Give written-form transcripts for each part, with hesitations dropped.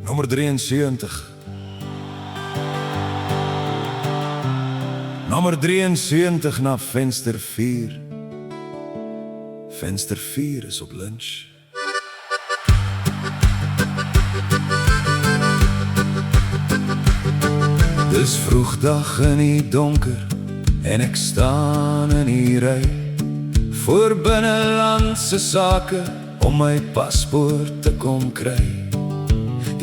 Nommer 73. Nommer 73 na venster 4. Venster 4 is op lunch. Dis vroegdag in die donker en ek staan in die ry voor binnelandse sake om my paspoort te kom kry.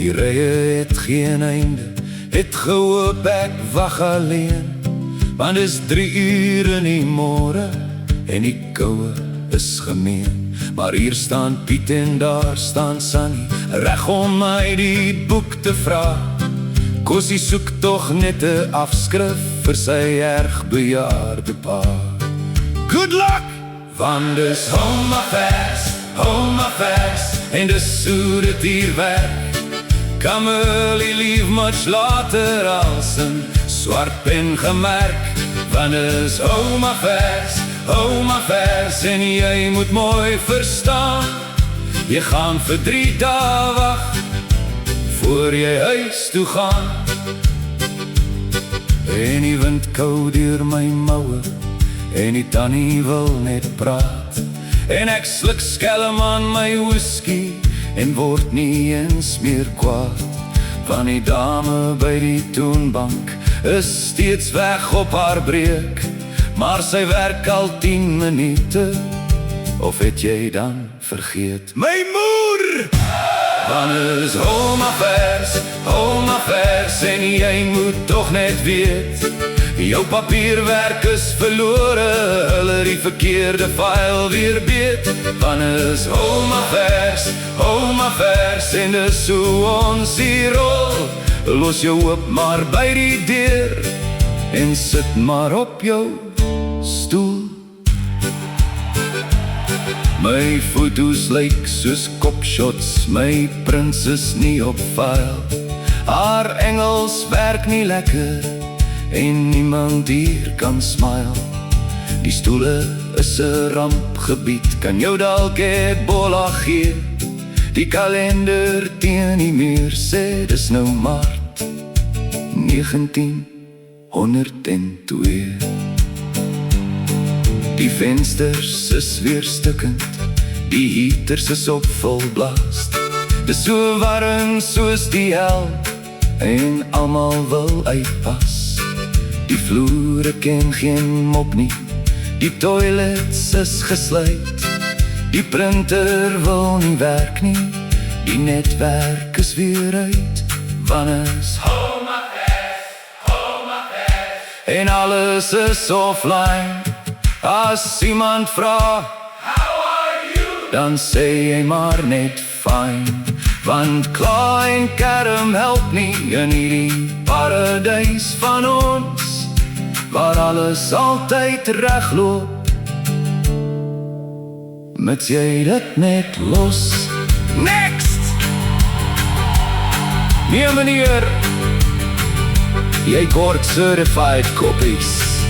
Die rye het geen einde, het gehoop ek wag alleen, want is 3 uur in die môre en die koue is gemeen. Maar hier staan Piet en daar staan Sunny, reg om my die boek te vra. Kossie soek tog net 'n afskrif vir sy erg bejaarde pa. Good luck! Want dis home affairs, en dis hoe dit hier werk. Come early, leave much later als een swart pen gemerk. Want is home affairs, en jy moet mooi verstaan. Jy gaan vir 3 dae wag voor jy huis toe gaan. En die wind kou deur my moue en die tannie wil net praat. En ek sluk skelm aan my whisky en word nie eens meer kwaad. Van die dame by die toonbank is steeds weg op haar breek, maar sy werk al 10 minute, of het jy dan vergeet? My moer! Want is home affairs, en jy moet toch net weet, jou papierwerk is verlore, hulle die verkeerde file weer beet. Want is home affairs, en dis hoe ons hier rol. Los jou op maar by die deur en sit maar op jou stoel. My foto's lyk soos kopshots, my prins is nie op file. Haar Engels werk nie lekker en niemand hier kan smile. Die stoele is 'n rampgebied, kan jou dalk Ebola gee. Die kalender teen die muur sê dis nou Maart 1902. Die vensters is weer stukkend, die heaters is op vol blaas. Dis so warm soos die hel en almal wil uitpas. Die vloere ken geen mop nie, die toilets is gesluit. Die printer wil nie werk nie, die netwerk is weer uit. Want is home affairs, en alles is offline. As iemand vra, how are you? Dan sê jy maar net fine. Want kla en kerm help nie in hierdie paradys van ons, waar alles altyd regloop, mits jy dit net los. Next! Nee meneer, jy kort certified copies.